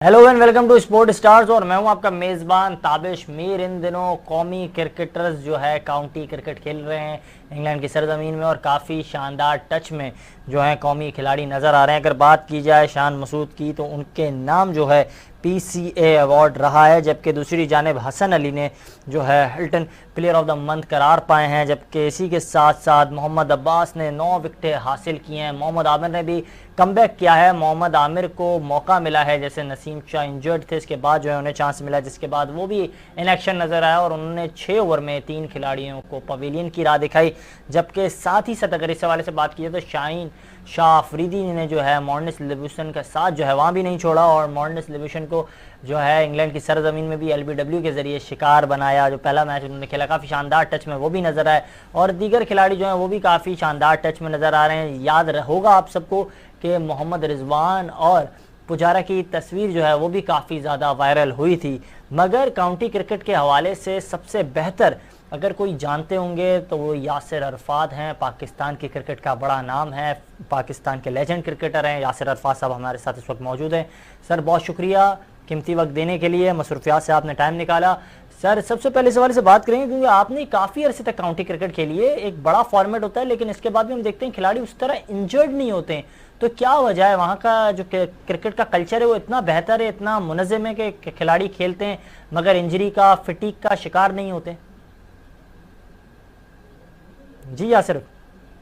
Hello and welcome to sport stars और मैं हूं आपका मेज़बान ताबिश मीर। इन दिनों कौमी क्रिकेटर्स जो है काउंटी क्रिकेट खेल रहे हैं इंग्लैंड की सरजमीन में और काफ़ी शानदार टच में जो है कौमी खिलाड़ी नज़र आ रहे हैं। अगर बात की जाए शान मसूद की तो उनके नाम जो है PCA अवार्ड रहा है, जबकि दूसरी जानिब हसन अली ने जो है Hilton player of the month करार पाए हैं। जबकि इसी के साथ साथ मोहम्मद अब्बास ने 9 विकेटें हासिल की हैं। मोहम्मद आमिर ने भी कमबैक किया है। मोहम्मद आमिर को मौका मिला है, जैसे नसीम शाह इंजर्ड थे, इसके बाद जो है उन्हें चांस मिला, जिसके बाद वो भी इन एक्शन नज़र आया और उन्होंने 6 ओवर में 3 खिलाड़ियों को पवेलियन की राह दिखाई। जबकि साथ ही साथ अगर इस हवाले से बात की जाए तो शाहीन शाह अफरीदी ने जो है मॉर्निस लिविंगस्टन का साथ जो है वहाँ भी नहीं छोड़ा और मॉर्निस लिविंगस्टन को जो है इंग्लैंड की सरजमीन में भी LBW के ज़रिए शिकार बनाया। जो पहला मैच उन्होंने खेला काफ़ी शानदार टच में वो भी नज़र आए और दीगर खिलाड़ी जो हैं वो भी काफ़ी शानदार टच में नज़र आ रहे हैं। याद होगा आप सबको कि मोहम्मद रिजवान और पुजारा की तस्वीर जो है वो भी काफ़ी ज़्यादा वायरल हुई थी। मगर काउंटी क्रिकेट के हवाले से सबसे बेहतर अगर कोई जानते होंगे तो वो यासिर अरफात हैं। पाकिस्तान की क्रिकेट का बड़ा नाम है, पाकिस्तान के लेजेंड क्रिकेटर हैं यासिर अरफात साहब, हमारे साथ इस वक्त मौजूद हैं। सर बहुत शुक्रिया कीमती वक्त देने के लिए, मसरूफियात से आपने टाइम निकाला। सर सबसे पहले इस हवाले से बात करेंगे क्योंकि आपने काफ़ी अरसे तक काउंटी क्रिकेट खेली है, एक बड़ा फॉर्मेट होता है, लेकिन इसके बाद भी हम देखते हैं खिलाड़ी उस तरह इंजर्ड नहीं होते हैं। तो क्या वजह है? वहाँ का जो क्रिकेट का कल्चर है वो इतना बेहतर है, इतना मुनज़्ज़म है कि खिलाड़ी खेलते हैं मगर इंजरी का, फटीग का शिकार नहीं होते। जी यासिर।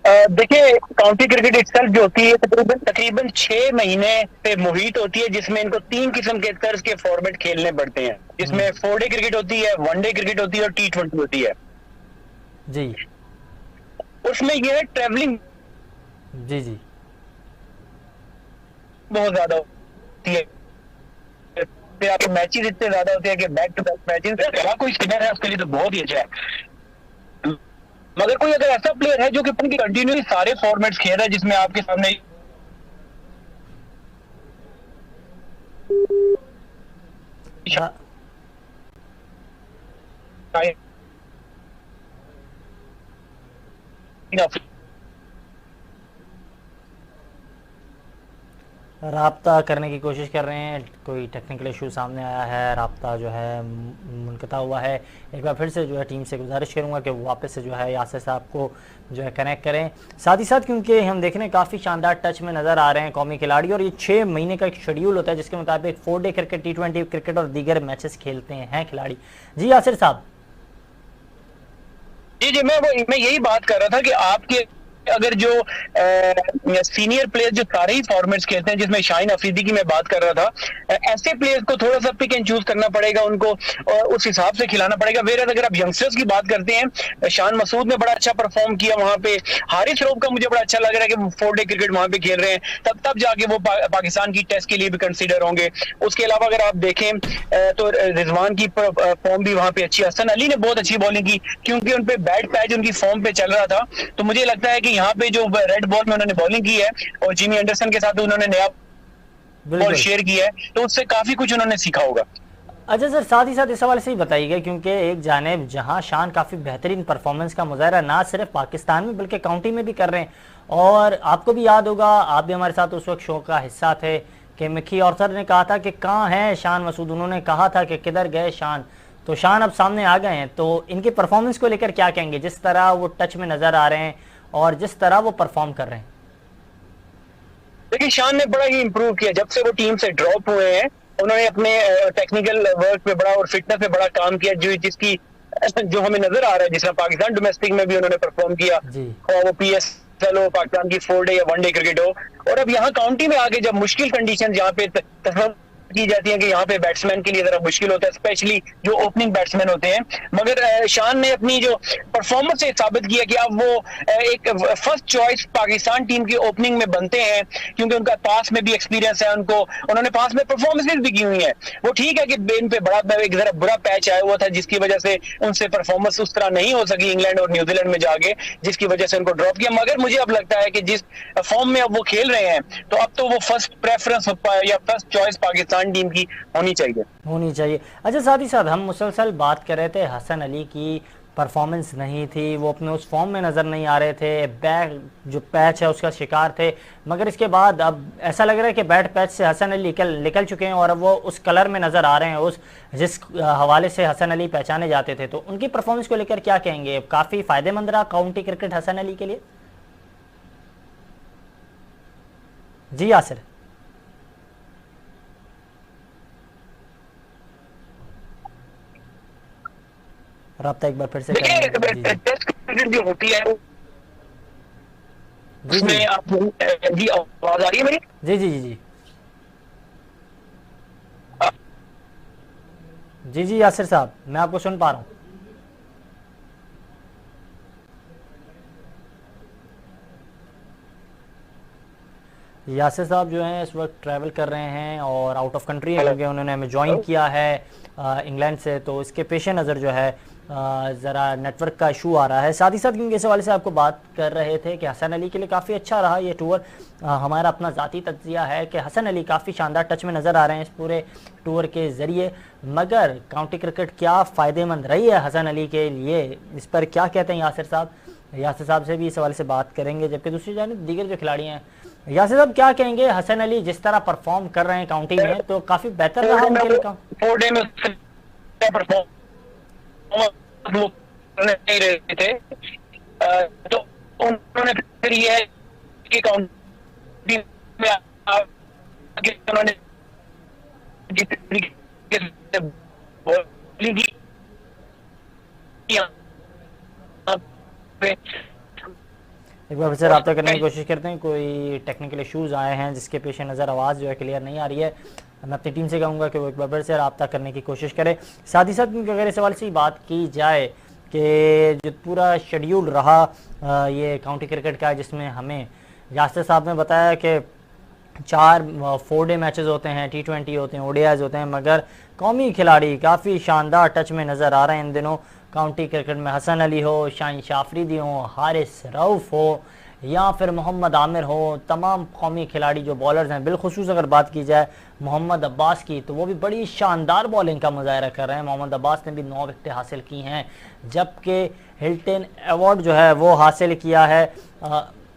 देखिए, काउंटी क्रिकेट इटसेल्फ जो होती है तकरीबन 6 महीने पे मुहित होती है, जिसमें इनको 3 किस्म के तर्ज के फॉर्मेट खेलने पड़ते हैं, जिसमें 4 डे क्रिकेट होती है, 1 डे क्रिकेट होती है और T20 होती है। जी उसमें यह है ट्रैवलिंग जी जी बहुत ज्यादा होती है, फिर आपके मैचेस इतने ज्यादा होते हैं कि बैक टू बैक मैचेस। कोई स्पिनर है उसके लिए तो बहुत ही अच्छा है, मगर कोई अगर ऐसा प्लेयर है जो कि कंटिन्यूअसली सारे फॉर्मेट्स खेल रहा है, जिसमें आपके सामने राब्ता करने की कोशिश कर रहे हैं, कोई टेक्निकल इशू सामने आया है, राब्ता जो है मुनक़ता हुआ है। एक बार फिर से जो है टीम से गुजारिश करूंगा कि वो वापस से जो है यासिर साहब को जो है कनेक्ट करें साथ ही साथ, क्योंकि हम देख रहे हैं काफ़ी शानदार टच में नज़र आ रहे हैं कौमी खिलाड़ी और ये 6 महीने का एक शेड्यूल होता है जिसके मुताबिक 4 डे क्रिकेट, T20 क्रिकेट और दीगर मैचेस खेलते हैं खिलाड़ी। जी यासिर साहब। जी, मैं यही बात कर रहा था कि आपके अगर जो सीनियर प्लेयर जो सारे ही फॉर्मेट्स खेलते हैं, जिसमें शाहीन अफरीदी की मैं बात कर रहा था, ऐसे प्लेयर्स को थोड़ा सा पिक एंड चूज करना पड़ेगा, उनको उस हिसाब से खिलाना पड़ेगा। वेयर अगर आप यंगस्टर्स की बात करते हैं, शान मसूद ने बड़ा अच्छा परफॉर्म किया वहां पे, हारिस रऊफ का मुझे बड़ा अच्छा लग रहा है कि वो 4 डे क्रिकेट वहां पे खेल रहे हैं, तब जाके वो पाकिस्तान की टेस्ट के लिए भी कंसिडर होंगे। उसके अलावा अगर आप देखें तो रिजवान की फॉर्म भी वहां पे अच्छी, हसन अली ने बहुत अच्छी बॉलिंग की क्योंकि उनपे बैट पैच उनकी फॉर्म पे चल रहा था। तो मुझे लगता है कि यहाँ पे जो रेड बॉल में उन्होंने बॉलिंग की है और जिमी एंडरसन के साथ उन्होंने नया बॉल शेयर किया है, तो उससे काफी कुछ उन्होंने सीखा होगा। अच्छा सर, साथ ही साथ इस हवाले से ही बताइएगा क्योंकि एक जानिब जहां शान काफ़ी बेहतरीन परफॉर्मेंस का मुजाहरा ना सिर्फ पाकिस्तान में बल्कि काउंटी में भी कर रहे हैं और आपको भी याद होगा, आप भी हमारे साथ उस वक्त शो का हिस्सा थे कि मिकी ऑर्थर ने कहा था कि कहाँ है शान मसूद, उन्होंने कहा था कि किधर गए शान, तो शान अब सामने आ गए हैं। तो इनकी परफॉर्मेंस को लेकर क्या कहेंगे, जिस तरह वो टच में नज़र आ रहे हैं और जिस तरह वो परफॉर्म कर रहे हैं? देखिए, शान ने बड़ा ही इंप्रूव किया जब से वो टीम से ड्रॉप हुए हैं। उन्होंने अपने टेक्निकल वर्क पे बड़ा और फिटनेस पे बड़ा काम किया, जिसकी जो हमें नजर आ रहा है, जिसमें पाकिस्तान डोमेस्टिक में भी उन्होंने परफॉर्म किया, और वो PSL हो, पाकिस्तान की 4 डे या 1 डे क्रिकेट हो, और अब यहाँ काउंटी में आके जब मुश्किल कंडीशन यहाँ पे की जाती है कि यहाँ पे बैट्समैन के लिए जरा मुश्किल होता है, स्पेशली जो ओपनिंग बैट्समैन होते हैं, मगर शान ने अपनी जो परफॉर्मेंस से साबित किया कि अब वो एक फर्स्ट चॉइस पाकिस्तान टीम की ओपनिंग में बनते हैं, क्योंकि उनका पास में भी एक्सपीरियंस है, उन्होंने पास में परफॉर्मेंसेज भी की हुई है। वो ठीक है कि इन पे एक जरा बुरा पैच आया हुआ था, जिसकी वजह से उनसे परफॉर्मेंस उस तरह नहीं हो सकी इंग्लैंड और न्यूजीलैंड में जाके, जिसकी वजह से उनको ड्रॉप किया। मगर मुझे अब लगता है कि जिस फॉर्म में अब वो खेल रहे हैं, तो अब तो वो फर्स्ट प्रेफरेंस या फर्स्ट चॉइस पाकिस्तान टीम की होनी चाहिए। अच्छा, साथ ही साथ हम मुसलसल बात कर रहे थे हसन अली की परफॉर्मेंस नहीं थी, वो अपने उस फॉर्म में नज़र नहीं आ रहे थे, बैक जो पैच है उसका शिकार थे। मगर इसके बाद अब ऐसा लग रहा है कि बैट पैच से हसन अली निकल चुके हैं और अब वो उस कलर में नज़र आ रहे हैं, उस जिस हवाले से हसन अली पहचाने जाते थे। तो उनकी परफॉर्मेंस को लेकर क्या कहेंगे? काफ़ी फ़ायदेमंद रहा काउंटी क्रिकेट हसन अली के लिए? जी यासिर। राब्ता एक बार फिर से देखिए, करेंगे। टेस्ट क्रिकेट जो होती है जी जी उसमें आप जी आवाज आ रही है मेरी? जी जी जी जी जी जी यासिर साहब, मैं आपको सुन पा रहा हूँ। यासिर साहब जो हैं इस वक्त ट्रैवल कर रहे हैं और आउट ऑफ कंट्री हैं, क्योंकि उन्होंने हमें ज्वाइन किया है इंग्लैंड से। तो इसके पेश नज़र जो है ज़रा नेटवर्क का इशू आ रहा है। साथ ही साथ क्योंकि इस हवाले से आपको बात कर रहे थे कि हसन अली के लिए काफ़ी अच्छा रहा ये टूर। हमारा अपना ज़ाती तज्जिया है कि हसन अली काफ़ी शानदार टच में नज़र आ रहे हैं इस पूरे टूर के ज़रिए। मगर काउंटी क्रिकेट क्या फ़ायदेमंद रही है हसन अली के लिए, इस पर क्या कहते हैं यासिर साहब? यासिर साहब से भी इस हवाले से बात करेंगे। जबकि दूसरी जानिब दीगर जो खिलाड़ी हैं, यासिर साहब क्या कहेंगे? हसन अली जिस तरह परफॉर्म कर रहे हैं काउंटी में, तो काफ़ी बेहतर रहा उनके लिए। 4 डे में वो नहीं रहे थे, तो उन्होंने फिर ये है कि काउंटी में आके उन्होंने जिस तरीके से बॉलिंग की एक बार फिर से रब्ता करने की कोशिश करते हैं। कोई टेक्निकल इश्यूज़ आए हैं जिसके पेश नज़र आवाज़ जो है क्लियर नहीं आ रही है। मैं अपनी टीम से कहूँगा कि वो एक बार फिर से रब्ता करने की कोशिश करें। साथ ही साथ क्योंकि अगर इस सवाल से बात की जाए कि जो पूरा शेड्यूल रहा ये काउंटी क्रिकेट का, जिसमें हमें यासिर साहब ने बताया कि 4 4 डे मैचेस होते हैं, T20 होते हैं, ODIs होते हैं, मगर कौमी खिलाड़ी काफ़ी शानदार टच में नज़र आ रहे हैं इन दिनों काउंटी क्रिकेट में। हसन अली हो, शाहीन शाफरीदी हो, हारिस रऊफ़ हो या फिर मोहम्मद आमिर हो, तमाम कौमी खिलाड़ी जो बॉलर्स हैं, बिलखुसूस अगर बात की जाए मोहम्मद अब्बास की, तो वो भी बड़ी शानदार बॉलिंग का मुजाहरा कर रहे हैं। मोहम्मद अब्बास ने भी 9 विकेटें हासिल की हैं, जबकि हिल्टन अवार्ड जो है वो हासिल किया है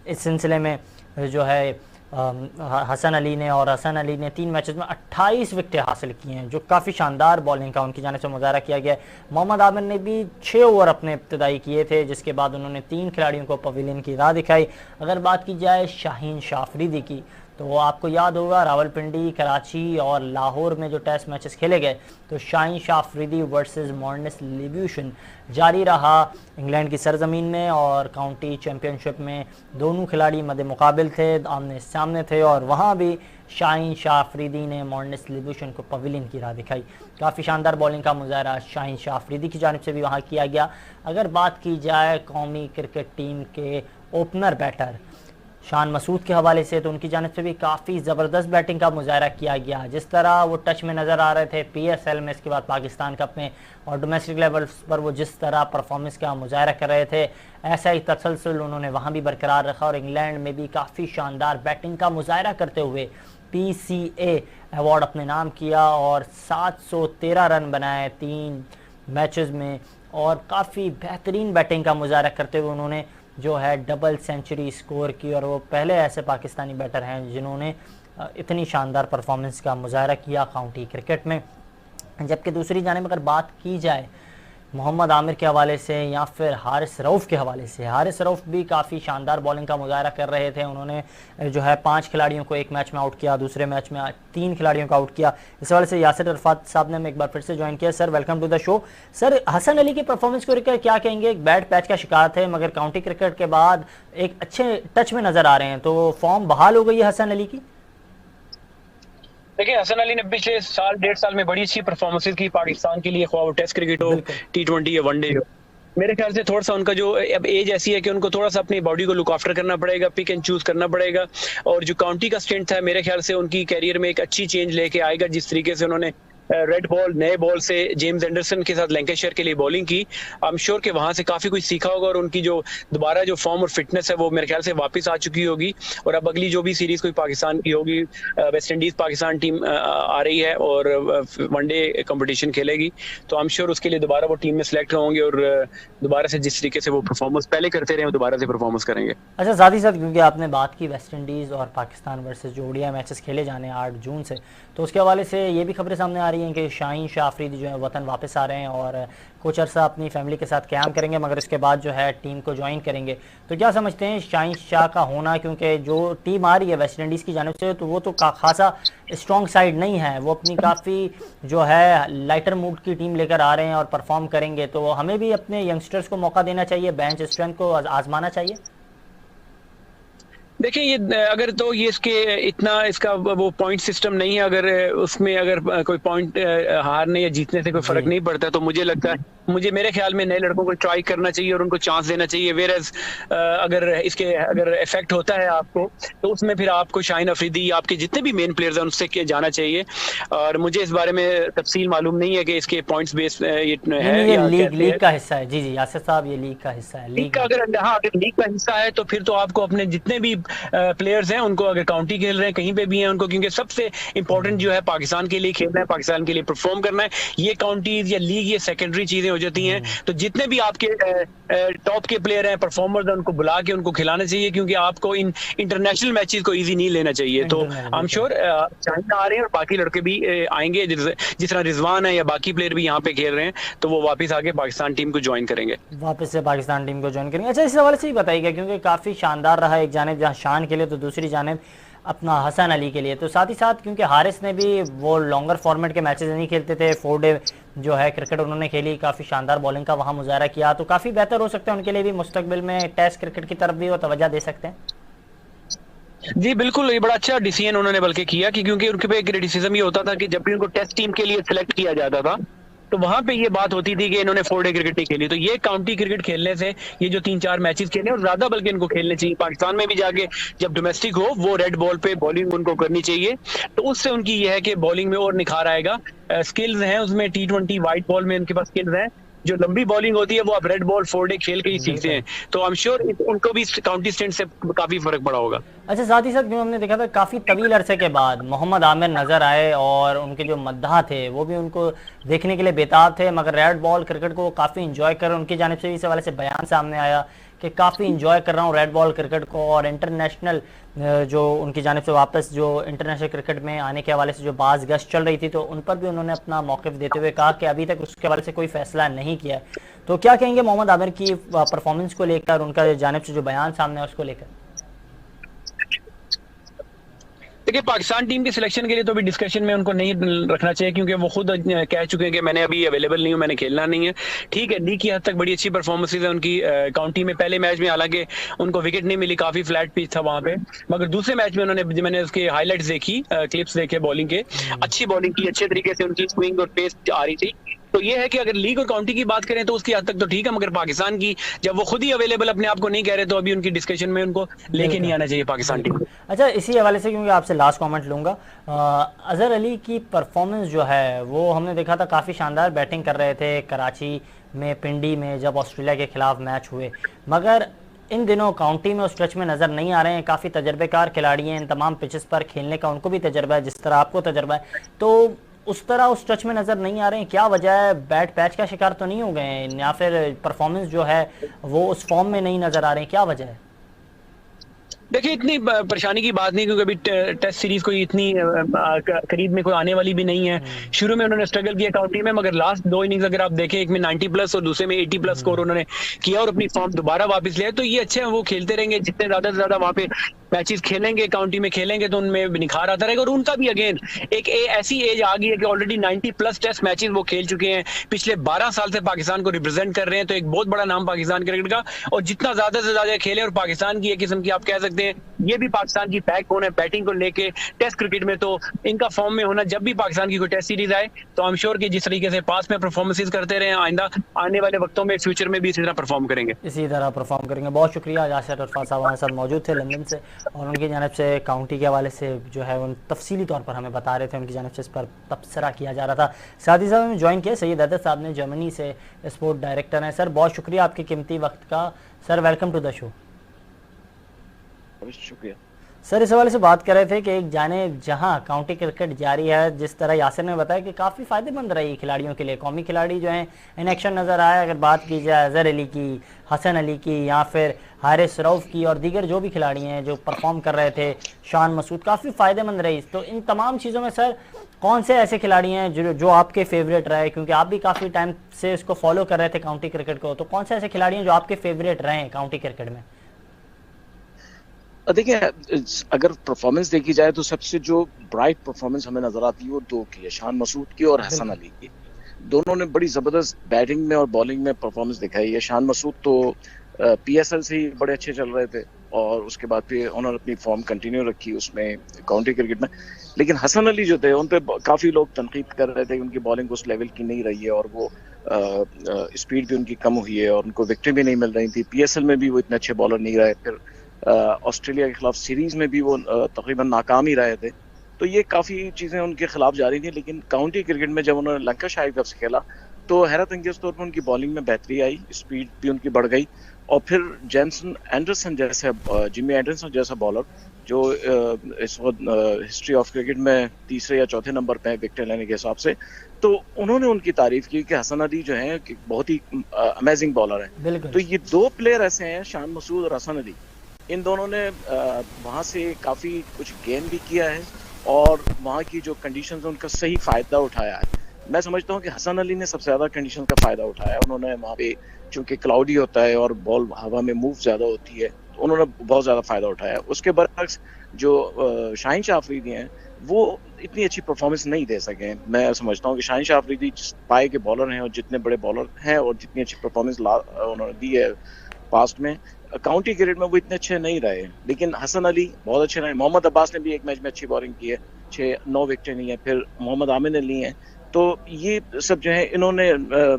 इस सिलसिले में जो है हसन अली ने। और हसन अली ने 3 मैचेस में 28 विकेटें हासिल की हैं, जो काफ़ी शानदार बॉलिंग का उनकी जानिब से मुजाहरा किया गया है। मोहम्मद आमिर ने भी 6 ओवर अपने इब्तदाई किए थे, जिसके बाद उन्होंने 3 खिलाड़ियों को पवेलियन की राह दिखाई। अगर बात की जाए शाहीन शाफरीदी की, तो आपको याद होगा रावलपिंडी, कराची और लाहौर में जो टेस्ट मैचेस खेले गए, तो शाहीन शाफरीदी वर्सेस मॉर्निस लिब्यूशन जारी रहा इंग्लैंड की सरजमीन में। और काउंटी चैम्पियनशिप में दोनों खिलाड़ी मद्दे मुकाबिल थे, आमने सामने थे, और वहाँ भी शाहीन शाफरीदी ने मॉर्निस लिब्यूशन को पवेलियन की राह दिखाई। काफ़ी शानदार बॉलिंग का मुजाहरा शाहीन शाफरीदी की जानिब से भी वहाँ किया गया। अगर बात की जाए कौमी क्रिकेट टीम के ओपनर बैटर शान मसूद के हवाले से, तो उनकी जानिब से भी काफ़ी ज़बरदस्त बैटिंग का मुजाहरा किया गया। जिस तरह वो टच में नज़र आ रहे थे PSL में, इसके बाद पाकिस्तान कप में, और डोमेस्टिक लेवल्स पर वो जिस तरह परफॉर्मेंस का मुजाहरा कर रहे थे, ऐसा ही तसलसल उन्होंने वहाँ भी बरकरार रखा और इंग्लैंड में भी काफ़ी शानदार बैटिंग का मुजाहरा करते हुए PCA अवार्ड अपने नाम किया और 713 रन बनाए 3 मैचेस में, और काफ़ी बेहतरीन बैटिंग का मुजाहरा करते हुए उन्होंने जो है डबल सेंचुरी स्कोर की। और वो पहले ऐसे पाकिस्तानी बैटर हैं जिन्होंने इतनी शानदार परफॉर्मेंस का मुजाहरा किया काउंटी क्रिकेट में। जबकि दूसरी जानिब अगर बात की जाए मोहम्मद आमिर के हवाले से या फिर हारिस रऊफ़ के हवाले से, हारिस रऊफ़ भी काफ़ी शानदार बॉलिंग का मुजाहरा कर रहे थे। उन्होंने जो है 5 खिलाड़ियों को एक मैच में आउट किया, दूसरे मैच में 3 खिलाड़ियों को आउट किया। इस हवाले से यासिर अरफात साहब ने हमें एक बार फिर से ज्वाइन किया। Sir welcome to the show. Sir Hasan Ali की परफॉर्मेंस को लेकर क्या कहेंगे? एक बैड पैच का शिकार थे, मगर काउंटी क्रिकेट के बाद एक अच्छे टच में नज़र आ रहे हैं, तो फॉर्म बहाल हो गई है हसन अली की? देखिए, हसन अली ने पिछले साल 1.5 साल में बड़ी अच्छी परफॉर्मेंसेस की पाकिस्तान के लिए, ख्वाह वो टेस्ट क्रिकेट हो, T20 या वनडे हो। मेरे ख्याल से थोड़ा सा उनका जो अब एज ऐसी है कि उनको थोड़ा सा अपनी बॉडी को लुक आफ्टर करना पड़ेगा, पिक एंड चूज करना पड़ेगा। और जो काउंटी का स्टेंट है, मेरे ख्याल से उनकी कैरियर में एक अच्छी चेंज लेके आएगा, जिस तरीके से उन्होंने रेड बॉल नए बॉल से जेम्स एंडरसन के साथ लैंकाशायर के लिए बॉलिंग की, आई एम श्योर कि वहां से काफी कुछ सीखा होगा और उनकी जो दोबारा जो फॉर्म और फिटनेस है वो मेरे ख्याल से वापस आ चुकी होगी। और अब अगली जो भी सीरीज कोई पाकिस्तान की होगी, वेस्ट इंडीज पाकिस्तान टीम आ रही है और वनडे कंपटीशन खेलेगी, तो आई एम श्योर उसके लिए दोबारा वो टीम में सिलेक्ट होंगे और दोबारा से जिस तरीके से वो परफॉर्मेंस पहले करते रहे दोबारा से परफॉर्मेंस करेंगे। अच्छा, साथ ही साथ क्योंकि आपने बात की वेस्ट इंडीज़ और पाकिस्तान वर्सेस जो ओडीआई मैचेस खेले जाने हैं 8 जून से, तो उसके हवाले से ये भी खबरें सामने आ रही हैं कि शाहीन शाह अफरीदी जो है वतन वापस आ रहे हैं और कुछ अर्सा अपनी फैमिली के साथ क़याम करेंगे, मगर इसके बाद जो है टीम को ज्वाइन करेंगे। तो क्या समझते हैं शाहीन शाह का होना, क्योंकि जो टीम आ रही है वेस्ट इंडीज़ की जानिब से तो वो तो खासा स्ट्रॉन्ग साइड नहीं है, वो अपनी काफ़ी जो है लाइटर मूड की टीम लेकर आ रहे हैं और परफॉर्म करेंगे, तो हमें भी अपने यंगस्टर्स को मौका देना चाहिए, बेंच स्ट्रेंथ को आजमाना चाहिए। देखिए ये अगर तो ये इसके इतना इसका वो पॉइंट सिस्टम नहीं है, अगर उसमें अगर कोई पॉइंट हारने या जीतने से कोई फर्क नहीं पड़ता, तो मुझे लगता है मेरे ख्याल में नए लड़कों को ट्राई करना चाहिए और उनको चांस देना चाहिए। वेयर एज अगर इसके अगर इफेक्ट होता है आपको, तो उसमें फिर आपको शाहीन अफरीदी आपके जितने भी मेन प्लेयर्स हैं उनसे जाना चाहिए। और मुझे इस बारे में तफसील मालूम नहीं है कि इसके पॉइंट्स बेस ये लीग का हिस्सा है। जी यासिर साहब, ये लीग का हिस्सा है। लीग का अगर लीग का हिस्सा है तो फिर तो आपको अपने जितने भी प्लेयर्स हैं उनको, अगर काउंटी खेल रहे हैं कहीं पे भी हैं उनको, क्योंकि सबसे इंपॉर्टेंट जो है पाकिस्तान के लिए खेलना है, पाकिस्तान के लिए परफॉर्म करना है। ये काउंटीज या लीग ये सेकेंडरी चीजें हो जाती हैं। तो जितने भी आपके टॉप के प्लेयर हैं, परफॉर्मर्स हैं, उनको बुला के उनको खिलाना चाहिए, क्योंकि आपको इन इंटरनेशनल मैचेस को इजी नहीं लेना चाहिए। तो आई एम श्योर चाइना आ रहे हैं और बाकी लड़के भी आएंगे, जिस तरह रिजवान है या बाकी प्लेयर भी यहाँ पे खेल रहे हैं, तो वो वापस आके पाकिस्तान टीम को ज्वाइन करेंगे, वापस से पाकिस्तान टीम को ज्वाइन करेंगे। अच्छा, इस हवाले से ही बताइएगा, क्योंकि काफ़ी शानदार रहा एक जानिब जहाँ शान के लिए, तो दूसरी जानिब अपना हसन अली के लिए। तो साथ ही साथ क्योंकि हारिस ने भी वो लॉन्गर फॉर्मेट के मैचेस नहीं खेलते थे, 4 डे जो है क्रिकेट उन्होंने खेली, काफ़ी शानदार बॉलिंग का वहाँ मुजाहरा किया, तो काफ़ी बेहतर हो सकता है उनके लिए भी मुस्तकबिल में टेस्ट क्रिकेट की तरफ भी वो तवज्जो दे सकते हैं। जी बिल्कुल, ये बड़ा अच्छा डिसीजन उन्होंने बल्कि किया कि क्योंकि उनके पे एक क्रिटिसिज्म ये होता था कि जब भी उनको टेस्ट टीम के लिए सिलेक्ट किया जाता था तो वहां पे ये बात होती थी कि इन्होंने 4 डे क्रिकेट नहीं खेली। तो ये काउंटी क्रिकेट खेलने से ये जो 3-4 मैचेस खेले और ज्यादा बल्कि इनको खेलने चाहिए, पाकिस्तान में भी जाके जब डोमेस्टिक हो वो रेड बॉल पे बॉलिंग उनको करनी चाहिए, तो उससे उनकी ये है कि बॉलिंग में और निखार आएगा। स्किल्स हैं उसमें, T20 वाइट बॉल में उनके पास स्किल्स हैं, जो लंबी बॉलिंग होती है वो आप रेड बॉल 4 डे खेल के ही सीखते हैं, तो आई एम श्योर उनको भी काउंटी स्टैंड से काफी फर्क पड़ा होगा। अच्छा, साथ ही साथ क्यों हमने देखा था काफ़ी तवील अरसे के बाद मोहम्मद आमिर नज़र आए और उनके जो मद्दाह थे वो भी उनको देखने के लिए बेताब थे, मगर रेड बॉल क्रिकेट को काफ़ी इंजॉय कर, उनकी जानिब से इस हवाले से बयान सामने आया कि काफ़ी इंजॉय कर रहा हूँ रेड बॉल क्रिकेट को, और इंटरनेशनल जो उनकी जानिब से वापस जो इंटरनेशनल क्रिकेट में आने के हवाले से जो बाज़ गश्त चल रही थी, तो उन पर भी उन्होंने अपना मौक़िफ़ देते हुए कहा कि अभी तक उसके हवाले से कोई फैसला नहीं किया है। तो क्या कहेंगे मोहम्मद आमिर की परफॉर्मेंस को लेकर, उनका जानिब से जो बयान सामने है उसको लेकर? देखिए, पाकिस्तान टीम के सिलेक्शन के लिए तो अभी डिस्कशन में उनको नहीं रखना चाहिए, क्योंकि वो खुद कह चुके हैं कि मैंने अभी अवेलेबल नहीं हूं, मैंने खेलना नहीं है। ठीक है, लीग की हद तक बड़ी अच्छी परफॉर्मेंसेज है उनकी काउंटी में। पहले मैच में हालांकि उनको विकेट नहीं मिली, काफी फ्लैट पिच था वहां पे, मगर दूसरे मैच में मैंने उसके हाईलाइट्स देखी, क्लिप्स देखे बॉलिंग के, अच्छी बॉलिंग की, अच्छे तरीके से उनकी स्विंग और पेस आ रही थी। तो ये है कि अगर लीग और काउंटी की बात करें तो उसकी हद तक तो ठीक है, मगर पाकिस्तान की जब वो खुद ही अवेलेबल अपने आप को नहीं कह रहे, तो अभी उनकी डिस्कशन में उनको लेके नहीं आना चाहिए पाकिस्तान टीम। अच्छा, इसी हवाले से क्योंकि आपसे लास्ट कमेंट लूंगा, अजहर अली की परफॉर्मेंस जो है वो हमने देखा था काफ़ी शानदार बैटिंग कर रहे थे कराची में, पिंडी में जब ऑस्ट्रेलिया के खिलाफ मैच हुए, मगर इन दिनों काउंटी में उस स्ट्रेच में नज़र नहीं आ रहे हैं। काफ़ी तजर्बेकार खिलाड़ी हैं, इन तमाम पिचेस पर खेलने का उनको भी तजर्बा है जिस तरह आपको तजर्बा है, तो उस तरह उस टच में नज़र नहीं आ रहे हैं। क्या वजह है? बैट पैच का शिकार तो नहीं हो गए हैं, या फिर परफॉर्मेंस जो है वो उस फॉर्म में नहीं नज़र आ रहे हैं? क्या वजह है? देखिए, इतनी परेशानी की बात नहीं, क्योंकि अभी टेस्ट सीरीज कोई इतनी करीब में कोई आने वाली भी नहीं है। शुरू में उन्होंने स्ट्रगल किया काउंटी में, मगर लास्ट 2 इनिंग्स अगर आप देखें, एक में 90 प्लस और दूसरे में 80 प्लस स्कोर उन्होंने किया और अपनी फॉर्म दोबारा वापस लिया। तो ये अच्छे हैं, वो खेलते रहेंगे, जितने ज्यादा से ज्यादा वहाँ पे मैचेस खेलेंगे, काउंटी में खेलेंगे, तो उनमें निखार आता रहेगा। और उनका भी अगेन एक ऐसी एज आ गई है कि ऑलरेडी 90 प्लस टेस्ट मैचेस वो खेल चुके हैं, पिछले 12 साल से पाकिस्तान को रिप्रेजेंट कर रहे हैं, तो एक बहुत बड़ा नाम पाकिस्तान क्रिकेट का। और जितना ज्यादा से ज्यादा खेले और पाकिस्तान की एक किस्म की आप कह सकते सकते हैं। ये भी पाकिस्तान की बैकबोन है बैटिंग को लेके टेस्ट क्रिकेट में, तो इनका फॉर्म में होना, जब भी पाकिस्तान की कोई टेस्ट सीरीज आए तो आई एम श्योर कि जिस तरीके से पास में परफॉर्मेंसेज करते रहे, आइंदा आने वाले वक्तों में फ्यूचर में भी इसी तरह परफॉर्म करेंगे। बहुत शुक्रिया। यासिर अरफात साहब हमारे साथ मौजूद थे लंदन से, और उनकी जानिब से काउंटी के हवाले से जो है उन तफसीली तौर पर हमें बता रहे थे, उनकी जानिब से इस पर तबसरा किया जा रहा था। साथ ही साथ हमें ज्वाइन किया सैयद अदद साहब ने, जर्मनी से स्पोर्ट डायरेक्टर हैं। सर बहुत शुक्रिया आपके कीमती वक्त का। Sir welcome to the show. शुक्रिया सर, इस हवाले से बात कर रहे थे कि एक जाने जहां काउंटी क्रिकेट जारी है, जिस तरह यासिर ने बताया कि काफ़ी फ़ायदेमंद रही खिलाड़ियों के लिए, कौमी खिलाड़ी जो हैं इन एक्शन नज़र आए। अगर बात की जाए अज़हर अली की, हसन अली की, या फिर हारिस रऊफ़ की, और दीगर जो भी खिलाड़ी हैं जो परफॉर्म कर रहे थे, शान मसूद, काफ़ी फ़ायदेमंद रही। तो इन तमाम चीज़ों में सर कौन से ऐसे खिलाड़ी हैं जो आपके फेवरेट रहे, क्योंकि आप भी काफ़ी टाइम से इसको फॉलो कर रहे थे काउंटी क्रिकेट को, तो कौन से ऐसे खिलाड़ी हैं जो आपके फेवरेट रहे काउंटी क्रिकेट में? देखिए, अगर परफॉर्मेंस देखी जाए तो सबसे जो ब्राइट परफॉर्मेंस हमें नजर आती है वो दो की है, शान मसूद की और हसन अली की। दोनों ने बड़ी जबरदस्त बैटिंग में और बॉलिंग में परफॉर्मेंस दिखाई है। शान मसूद तो पीएसएल से ही बड़े अच्छे चल रहे थे, और उसके बाद फिर उन्होंने अपनी फॉर्म कंटिन्यू रखी उसमें काउंटी क्रिकेट में। लेकिन हसन अली जो थे उन पे काफी लोग तनकीद कर रहे थे कि उनकी बॉलिंग उस लेवल की नहीं रही है, और वो स्पीड भी उनकी कम हुई है, और उनको विकेटें भी नहीं मिल रही थी। पीएसएल में भी वो इतने अच्छे बॉलर नहीं रहे, फिर ऑस्ट्रेलिया के खिलाफ सीरीज में भी वो तकरीबन नाकाम ही रहे थे। तो ये काफ़ी चीज़ें उनके खिलाफ जारी थी। लेकिन काउंटी क्रिकेट में जब उन्होंने लंकाशायर कप से खेला तो हैरत अंगेज तौर पर उनकी बॉलिंग में बेहतरी आई, स्पीड भी उनकी बढ़ गई, और फिर जेमसन एंडरसन जैसे जिमी एंडरसन जैसा बॉलर जो इस वक्त हिस्ट्री ऑफ क्रिकेट में तीसरे या चौथे नंबर पे है विकेट लेने के हिसाब से, तो उन्होंने उनकी तारीफ की कि हसन अली जो है बहुत ही अमेजिंग बॉलर है। तो ये दो प्लेयर ऐसे हैं, शान मसूद और हसन अली, इन दोनों ने वहाँ से काफ़ी कुछ गेन भी किया है, और वहाँ की जो कंडीशंस हैं उनका सही फ़ायदा उठाया है। मैं समझता हूँ कि हसन अली ने सबसे ज़्यादा कंडीशंस का फ़ायदा उठाया। उन्होंने वहाँ पे चूँकि क्लाउडी होता है और बॉल हवा में मूव ज़्यादा होती है, तो उन्होंने बहुत ज़्यादा फ़ायदा उठाया। उसके बरअक्स जो शाहीन शाह अफरीदी हैं वो इतनी अच्छी परफॉर्मेंस नहीं दे सके। मैं समझता हूँ कि शाहीन शाह अफरीदी जिस पाए के बॉलर हैं और जितने बड़े बॉलर हैं और जितनी अच्छी परफॉर्मेंस उन्होंने दी है पास्ट में, काउंटी क्रिकेट में वो इतने अच्छे नहीं रहे। लेकिन हसन अली बहुत अच्छे रहे। मोहम्मद अब्बास ने भी एक मैच में अच्छी बॉलिंग की है, 6-9 विकेटें ली हैं, फिर मोहम्मद आमिर ने ली हैं। तो ये सब जो है इन्होंने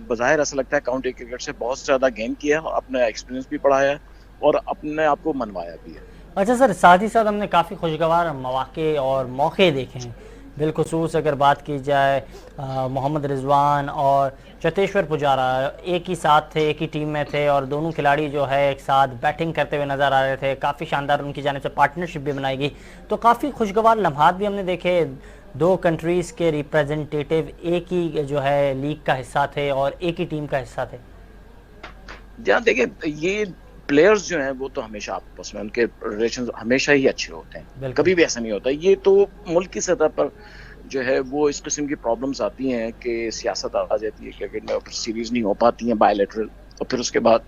बज़ाहिर ऐसा लगता है काउंटी क्रिकेट से बहुत ज़्यादा गेन किया है, अपना एक्सपीरियंस भी बढ़ाया है और अपने आप को मनवाया भी है। अच्छा सर, साथ ही साथ हमने काफ़ी खुशगवार मौके और मौके देखे हैं, बिलखुसूस अगर बात की जाए मोहम्मद रिजवान और चतेश्वर पुजारा एक ही साथ थे, एक ही टीम में थे, और दोनों खिलाड़ी जो है एक साथ बैटिंग करते हुए नज़र आ रहे थे। काफ़ी शानदार उनकी जानिब से पार्टनरशिप भी बनाई गई, तो काफ़ी खुशगवार लम्हात भी हमने देखे। दो कंट्रीज़ के रिप्रेजेंटेटिव एक ही जो है लीग का हिस्सा थे और एक ही टीम का हिस्सा थे। जहाँ देखिए, ये प्लेयर्स जो हैं वो तो हमेशा आपस में उनके रिलेशन हमेशा ही अच्छे होते हैं, कभी भी ऐसा नहीं होता। ये तो मुल्क की सतह पर जो है वो इस किस्म की प्रॉब्लम्स आती हैं कि सियासत आ जाती है क्रिकेट में, और फिर सीरीज नहीं हो पाती हैं बायलैटरल, और फिर उसके बाद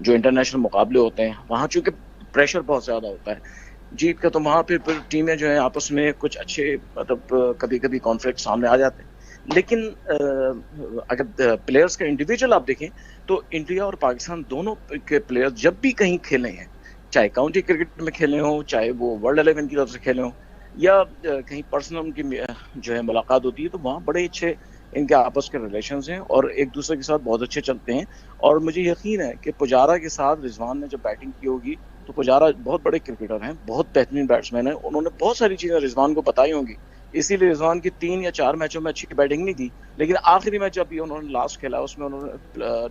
जो इंटरनेशनल मुकाबले होते हैं वहाँ चूंकि प्रेशर बहुत ज़्यादा होता है जीत का, तो वहाँ फिर टीमें जो है आपस में कुछ अच्छे मतलब कभी कभी कॉन्फ्लिक्ट सामने आ जाते हैं। लेकिन अगर प्लेयर्स का इंडिविजुअल आप देखें तो इंडिया और पाकिस्तान दोनों के प्लेयर्स जब भी कहीं खेले हैं, चाहे काउंटी क्रिकेट में खेले हों, चाहे वो वर्ल्ड 11 की तरफ से खेले हों, या कहीं पर्सनल उनकी जो है मुलाकात होती है, तो वहाँ बड़े अच्छे इनके आपस के रिलेशंस हैं और एक दूसरे के साथ बहुत अच्छे चलते हैं। और मुझे यकीन है कि पुजारा के साथ रिजवान ने जब बैटिंग की होगी, तो पुजारा बहुत बड़े क्रिकेटर हैं, बहुत बेहतरीन बैट्समैन हैं, उन्होंने बहुत सारी चीज़ें रिजवान को बताई होंगी, इसीलिए रिजवान की 3 या 4 मैचों में अच्छी बैटिंग नहीं थी। लेकिन आखिरी मैच अभी उन्होंने लास्ट खेला उसमें उन्होंने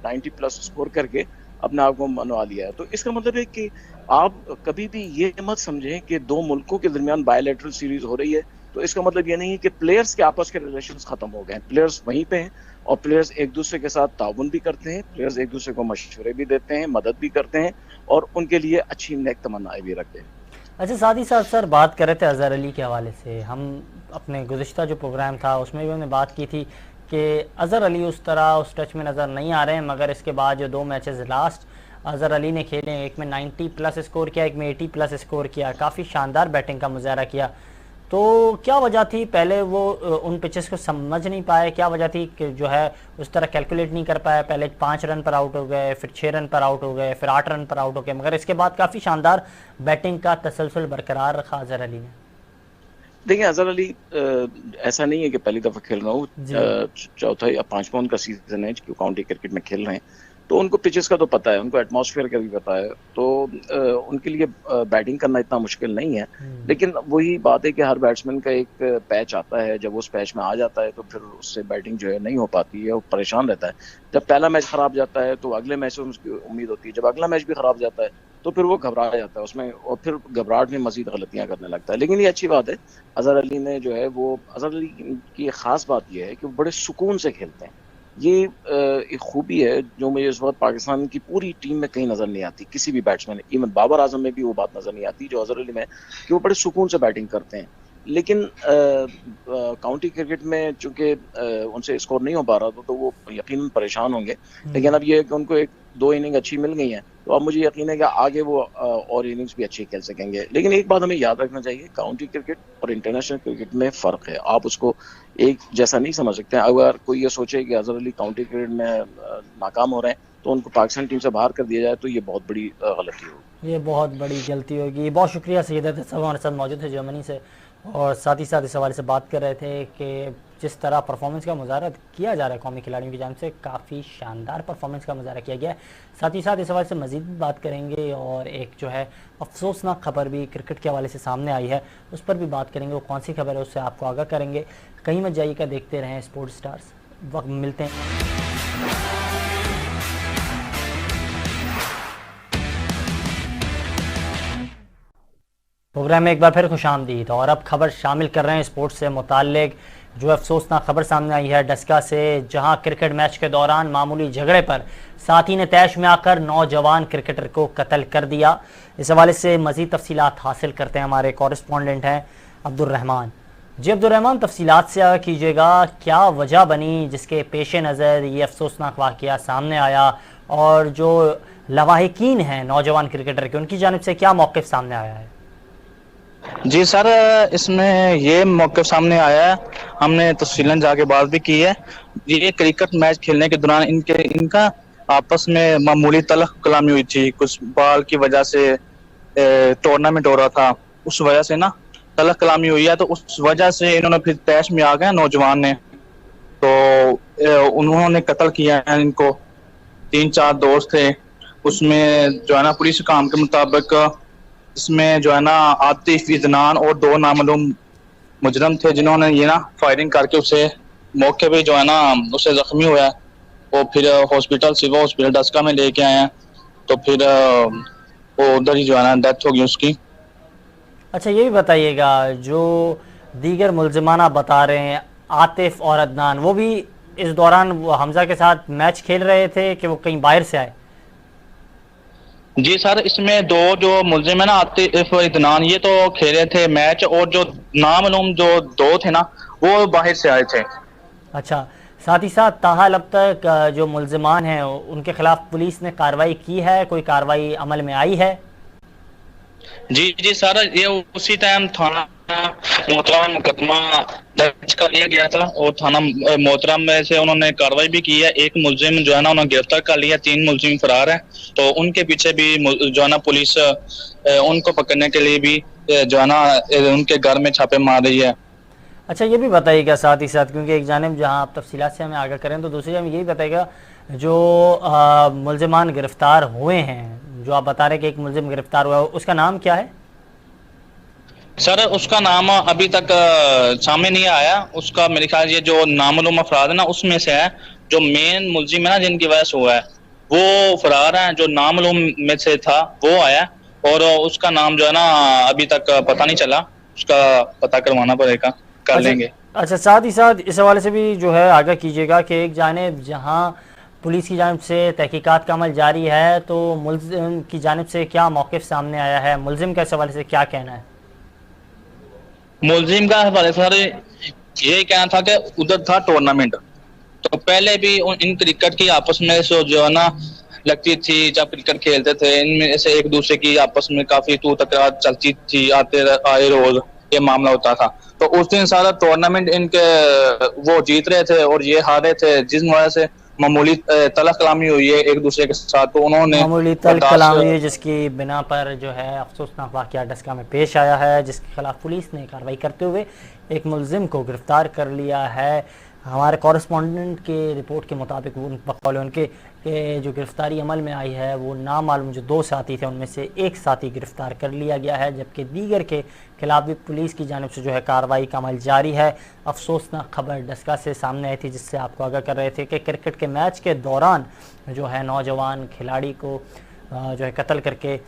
90+ स्कोर करके अपने आप को मनवा लिया है। तो इसका मतलब है कि आप कभी भी ये मत समझें कि दो मुल्कों के दरमियान बायलैटरल सीरीज हो रही है तो इसका मतलब ये नहीं है कि प्लेयर्स के आपस के रिलेशंस खत्म हो गए हैं। प्लेयर्स वहीं पे हैं और प्लेयर्स एक दूसरे के साथ ताउन भी करते हैं, प्लेयर्स एक दूसरे को मशवरे भी देते हैं, मदद भी करते हैं और उनके लिए अच्छी नेक तमन्नाएं भी रखते हैं। अच्छा, साथ ही साथ सर बात कर रहे थे अज़हर अली के हवाले से, हम अपने गुज़िश्ता जो प्रोग्राम था उसमें भी हमने बात की थी कि अज़हर अली उस तरह उस टच में नज़र नहीं आ रहे हैं, मगर इसके बाद जो 2 मैचेस लास्ट अज़हर अली ने खेले, एक में 90+ स्कोर किया, एक में 80+ स्कोर किया, काफ़ी शानदार बैटिंग का मुजाहरा किया। तो क्या वजह थी, पहले वो उन पिचेस को समझ नहीं पाए, क्या वजह थी कि जो है उस तरह कैलकुलेट नहीं कर पाए, पहले 5 रन पर आउट हो गए, फिर 6 रन पर आउट हो गए, फिर 8 रन पर आउट हो गए, मगर इसके बाद काफ़ी शानदार बैटिंग का तसलसल बरकरार रखा अजहर अली ने। देखिए अजहर अली ऐसा नहीं है कि पहली दफा खेल रहा हूँ, चौथा या पांचवा उनका सीजन है जो काउंटी क्रिकेट में खेल रहे हैं, तो उनको पिचेस का तो पता है, उनको एटमॉस्फेयर का भी पता है, तो उनके लिए बैटिंग करना इतना मुश्किल नहीं है। लेकिन वही बात है कि हर बैट्समैन का एक पैच आता है, जब उस पैच में आ जाता है तो फिर उससे बैटिंग जो है नहीं हो पाती है, वो परेशान रहता है। जब पहला मैच खराब जाता है तो अगले मैच में उसकी उम्मीद होती है, जब अगला मैच भी खराब जाता है तो फिर वो घबरा जाता है उसमें, और फिर घबराहट में मजीद गलतियां करने लगता है। लेकिन ये अच्छी बात है, अजहर अली ने जो है वो, अजहर अली की एक खास बात यह है कि वो बड़े सुकून से खेलते हैं। ये एक खूबी है जो मुझे इस वक्त पाकिस्तान की पूरी टीम में कहीं नजर नहीं आती, किसी भी बैट्समैन, इवन बाबर आजम में भी वो बात नजर नहीं आती जो अजहर अली में, कि वो बड़े सुकून से बैटिंग करते हैं। लेकिन काउंटी क्रिकेट में चूंकि उनसे स्कोर नहीं हो पा रहा तो वो यकीनन परेशान होंगे। लेकिन अब ये है कि उनको एक 2 इनिंग अच्छी मिल गई हैं, तो अब मुझे यकीन है कि आगे वो और इनिंग्स भी अच्छी खेल सकेंगे। लेकिन एक बात हमें याद रखना चाहिए, काउंटी क्रिकेट और इंटरनेशनल क्रिकेट में फ़र्क है, आप उसको एक जैसा नहीं समझ सकते हैं। अगर कोई ये सोचे कि अजहर अली काउंटी क्रिकेट में नाकाम हो रहे हैं तो उनको पाकिस्तान टीम से बाहर कर दिया जाए, तो ये बहुत बड़ी गलती होगी, ये बहुत बड़ी गलती होगी। बहुत शुक्रिया सैयद साहब हमारे साथ मौजूद थे जर्मनी से, और साथ ही साथ इस हवाले से बात कर रहे थे कि जिस तरह परफॉर्मेंस का मुजाहरा किया जा रहा है कौमी खिलाड़ियों की जानिब से, काफ़ी शानदार परफॉर्मेंस का मुजाहरा किया गया है। साथ ही साथ इस हवाले से मज़ीद बात करेंगे, और एक जो है अफसोसनाक खबर भी क्रिकेट के हवाले से सामने आई है, उस पर भी बात करेंगे। वो कौन सी खबर है उससे आपको आगाह करेंगे। कहीं मत जाइएगा, देखते रहें स्पोर्ट्स स्टार्स। वक्त मिलते हैं। प्रोग्राम में एक बार फिर खुशामदीद, और अब खबर शामिल कर रहे हैं स्पोर्ट्स से मुताल्लिक जो अफसोसनाक खबर सामने आई है डस्का से, जहां क्रिकेट मैच के दौरान मामूली झगड़े पर साथी ने तैश में आकर नौजवान क्रिकेटर को कत्ल कर दिया। इस हवाले से मज़ीद तफसीलात हासिल करते हैं हमारे कॉरेस्पॉन्डेंट हैं अब्दुर्रहमान। जी अब्दुर्रहमान, तफसीलात से आगाह कीजिएगा, क्या वजह बनी जिसके पेश नज़र ये अफसोसनाक वाक़या सामने आया, और जो लवाहिकीन हैं नौजवान क्रिकेटर के, उनकी जानिब से क्या मौक़िफ़ सामने आया है? जी सर, इसमें ये मौक़िफ़ सामने आया है, हमने तफसीलन जाके बात भी की है। ये क्रिकेट मैच खेलने के दौरान इनका आपस में मामूली तलख कलामी हुई थी, कुछ बॉल की वजह से टूर्नामेंट हो रहा था, उस वजह से ना तलख कलामी हुई है, तो उस वजह से इन्होंने फिर तैश में आ गए नौजवान ने, तो उन्होंने कत्ल किया है इनको। 3-4 दोस्त थे, उसमें जो है ना पुलिस काम के मुताबिक इसमें जो है ना आतिफ, इदनान और 2 नामालूम मुजरम थे, जिन्होंने ये ना फायरिंग करके उसे मौके पे जो है ना उसे जख्मी हुआ है, वो फिर हॉस्पिटल, सिविल हॉस्पिटल डस्का में लेके आए हैं, तो फिर वो उधर ही जो है ना डेथ हो गई उसकी। अच्छा, ये भी बताइएगा, जो दीगर मुल्जिमाना बता रहे हैं आतिफ और अदनान, वो भी इस दौरान वो हमजा के साथ मैच खेल रहे थे कि वो कहीं बाहर से आए? जी सर, इसमें 2 जो मुल्जिम है ना आतिफ और इदनान, ये तो खेले थे मैच, और जो नामालूम जो 2 थे ना वो बाहर से आए थे। अच्छा, साथ ही साथ ताहाल अब तक जो मुल्जिमान हैं उनके खिलाफ पुलिस ने कार्रवाई की है, कोई कार्रवाई अमल में आई है? जी सर, ये उसी टाइम थाना मोहतरम में मुकदमा दर्ज कर लिया गया था, और थाना मोहतरम में से उन्होंने कार्रवाई भी की है। एक मुल्जिम जो है ना उन्होंने गिरफ्तार कर लिया, 3 मुल्जिम फरार हैं, तो उनके पीछे भी जो है ना पुलिस उनको पकड़ने के लिए भी जो है ना उनके घर में छापे मार रही है। अच्छा, ये भी बताइएगा साथ ही साथ, क्योंकि एक जानिब जहां आप तफसीलात से हमें आगाह करें, तो दूसरी जानिब ये भी बताइएगा, जो मुल्जिमान गिरफ्तार हुए हैं, जो आप बता रहे हैं कि एक मुल्जिम गिरफ्तार हुआ है, उसका नाम क्या है? सर, उसका नाम अभी तक सामने नहीं आया। उसका मेरे ख्याल ये जो नामालूम अफराद है ना उसमें से है, जो मेन मुल्जिम है ना जिनकी वजह से हुआ है वो फरार है, जो नामालूम में से था वो आया, और उसका नाम जो है ना अभी तक पता नहीं चला, उसका पता करवाना पड़ेगा, कर लेंगे। अच्छा, साथ ही साथ इस हवाले से भी जो है आगाह कीजिएगा कि एक जानिब जहां पुलिस की जानिब से तहकीकात का अमल जारी है, तो मुल्जिम की जानिब से क्या मौक़िफ़ सामने आया है, मुल्जिम का इस हवाले से क्या कहना है? मुल्जिम का हवाले सर ये कहना था कि उधर था टूर्नामेंट, तो पहले भी इन क्रिकेट की आपस में जो है ना लगती थी, जब क्रिकेट खेलते थे इनमें से एक दूसरे की आपस में काफी तू तकरार चलती थी, आए रोज, ये मामला होता था। तो उस दिन सारा टूर्नामेंट इनके वो जीत रहे थे और ये हारे थे, जिस वजह से मामूली तलख कलामी हुई है एक दूसरे के साथ। तो उन्होंने मामूली तल कलामी हुई जिसकी बिना पर जो है अफसोसनाक वाक़या डस्का में पेश आया है, जिसके खिलाफ पुलिस ने कार्रवाई करते हुए एक मुलजिम को गिरफ्तार कर लिया है। हमारे कॉरेस्पॉन्डेंट के रिपोर्ट के मुताबिक उनके जो गिरफ्तारी अमल में आई है वो नामालूम जो 2 साथी थे उनमें से एक साथी गिरफ्तार कर लिया गया है, जबकि दीगर के खिलाफ भी पुलिस की जानिब से जो है कार्रवाई का अमल जारी है। अफसोसनाक खबर डस्का से सामने आई थी, जिससे आपको आगाह कर रहे थे कि क्रिकेट के मैच के दौरान जो है नौजवान खिलाड़ी को जो है कत्ल करके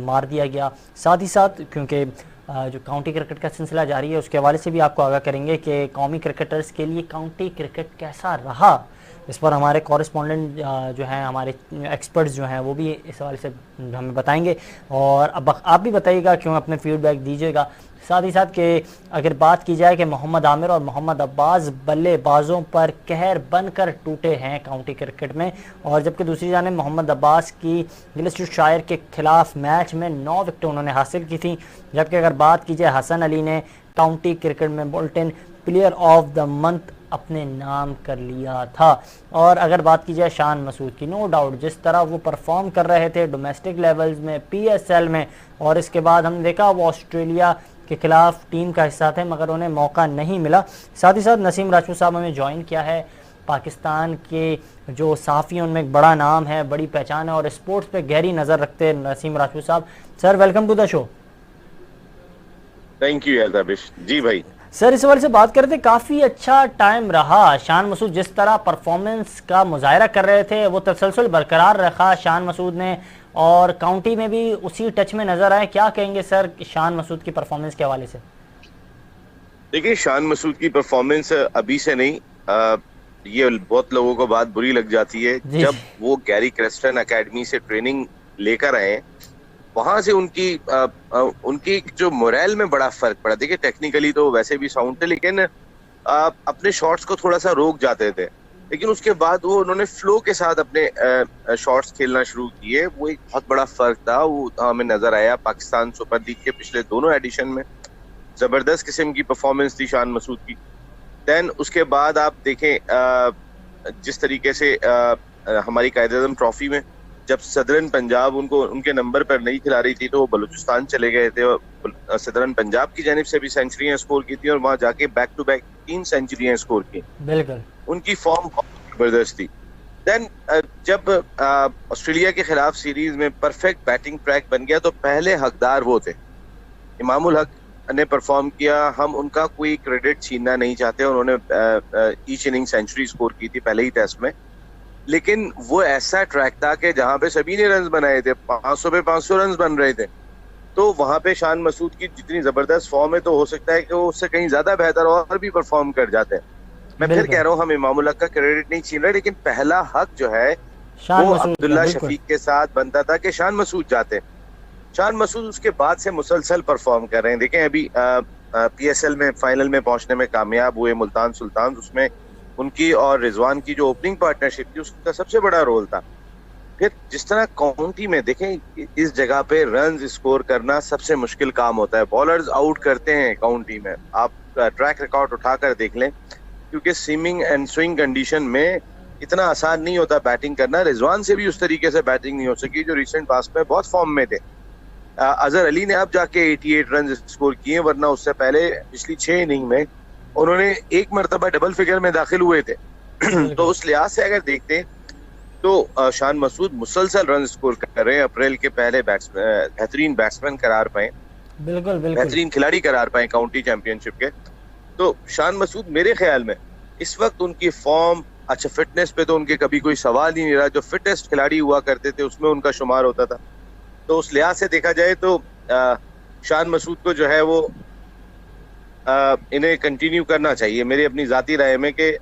मार दिया गया। साथ ही साथ क्योंकि जो काउंटी क्रिकेट का सिलसिला जारी है उसके हवाले से भी आपको आगाह करेंगे कि कौमी क्रिकेटर्स के लिए काउंटी क्रिकेट कैसा रहा, इस पर हमारे कॉरेस्पॉन्डेंट जो हैं, हमारे एक्सपर्ट्स जो हैं वो भी इस हवाले से हमें बताएंगे। और अब आप भी बताइएगा, क्यों अपने फीडबैक दीजिएगा। साथ ही साथ कि अगर बात की जाए कि मोहम्मद आमिर और मोहम्मद अब्बास बल्लेबाजों पर कहर बनकर टूटे हैं काउंटी क्रिकेट में, और जबकि दूसरी जानिब मोहम्मद अब्बास की गिलस्टनशायर के खिलाफ मैच में 9 विकेटें उन्होंने हासिल की थी। जबकि अगर बात की जाए हसन अली ने काउंटी क्रिकेट में bulletin player of the month अपने नाम कर लिया था। और अगर बात की जाए शान मसूद की, नो डाउट जिस तरह वो परफॉर्म कर रहे थे डोमेस्टिक लेवल्स में, PSL में, और इसके बाद हमने देखा वो ऑस्ट्रेलिया के खिलाफ टीम का हिस्सा थे मगर उन्हें मौका नहीं मिला। साथ ही साथ नसीम राजपूत साहब हमें ज्वाइन किया है, पाकिस्तान के जो सहाफ़ी उनमें एक बड़ा नाम है, बड़ी पहचान है और स्पोर्ट्स पे गहरी नज़र रखते हैं नसीम राजपूत साहब। Sir welcome to the show. Thank you यादाबिश जी भाई। सर इस बारे से बात करते थे, काफ़ी अच्छा टाइम रहा। शान मसूद जिस तरह परफॉर्मेंस का मुजाहरा कर रहे थे वो तसलसल बरकरार रखा शान मसूद ने, और काउंटी में भी उसी टच में नजर आए। क्या कहेंगे सर शान मसूद की परफॉर्मेंस के हवाले से? देखिए, शान मसूद की परफॉर्मेंस अभी से नहीं, ये बहुत लोगों को बात बुरी लग जाती है। जब वो गैरी क्रेस्टन एकेडमी से ट्रेनिंग लेकर आए, वहां से उनकी जो मोरल में बड़ा फर्क पड़ा। देखिए, टेक्निकली तो वैसे भी साउंड थे, लेकिन अपने शॉट्स को थोड़ा सा रोक जाते थे, लेकिन उसके बाद वो उन्होंने फ्लो के साथ अपने शॉट्स खेलना शुरू किए। वो एक बहुत बड़ा फर्क था, वो हमें नजर आया पाकिस्तान सुपर लीग के पिछले दोनों एडिशन में। जबरदस्त किस्म की परफॉर्मेंस थी शान मसूद की। देन उसके बाद आप देखें जिस तरीके से हमारी कायद-ए-आज़म ट्रॉफी में जब सदरन पंजाब उनके नंबर पर नहीं खिला रही थी तो वो बलूचिस्तान चले गए थे, और सदरन पंजाब की जानिब से भी सेंचुरियां स्कोर की थी और वहां जाके बैक टू बैक 3 सेंचुरियां स्कोर की। बिल्कुल, उनकी फॉर्म बहुत जबरदस्त थी। देन जब ऑस्ट्रेलिया के खिलाफ सीरीज में परफेक्ट बैटिंग ट्रैक बन गया तो पहले हकदार वो थे। इमामुल हक ने परफॉर्म किया, हम उनका कोई क्रेडिट छीनना नहीं चाहते। उन्होंने ईच इनिंग सेंचुरी स्कोर की थी पहले ही टेस्ट में, लेकिन वो ऐसा ट्रैक था कि जहां पे सभी ने रन बनाए थे, 500 पे 500 रन बन रहे थे। तो वहां पे शान मसूद की जितनी जबरदस्त फॉर्म है तो हो सकता है कि वो उससे कहीं ज्यादा बेहतर और भी परफॉर्म कर जाते हैं। मैं फिर कह रहा हूँ, हम इमामुल हक का क्रेडिट नहीं छीन रहे, लेकिन पहला हक जो है वो अब्दुल्ला शफीक के साथ बनता था कि शान मसूद जाते। शान मसूद उसके बाद से मुसलसल परफॉर्म कर रहे हैं। देखें, अभी PSL में फाइनल में पहुंचने में कामयाब हुए मुल्तान सुल्तान, उसमें उनकी और रिजवान की जो ओपनिंग पार्टनरशिप थी उसका सबसे बड़ा रोल था। फिर जिस तरह काउंटी में देखें, इस जगह पे रन स्कोर करना सबसे मुश्किल काम होता है। बॉलर्स आउट करते हैं काउंटी में, आप ट्रैक रिकॉर्ड उठाकर देख लें, क्योंकि सीमिंग एंड स्विंग कंडीशन में इतना आसान नहीं होता बैटिंग करना। रिजवान से भी उस तरीके से बैटिंग नहीं हो सकी जो रिसेंट पास में बहुत फॉर्म में थे। अजहर अली ने अब जाके 88 रन स्कोर किए, वरना उससे पहले पिछली 6 इनिंग में उन्होंने एक मरतबा डबल फिगर में दाखिल हुए थे। तो उस लिहाज से अगर देखते हैं तो शान मसूद मुसलसल रन स्कोर कर रहे हैं। अप्रैल के पहले बेहतरीन बैट्समैन करार पाए, बिल्कुल बेहतरीन खिलाड़ी करार पाए काउंटी चैंपियनशिप के। तो शान मसूद मेरे ख्याल में इस वक्त उनकी फॉर्म, अच्छा फिटनेस पे तो उनके कभी कोई सवाल ही नहीं रहा। जो फिटेस्ट खिलाड़ी हुआ करते थे उसमें उनका शुमार होता था। तो उस लिहाज से देखा जाए तो शान मसूद को जो है वो इन्हें कंटिन्यू करना चाहिए, मेरी अपनी जाती राय में, कि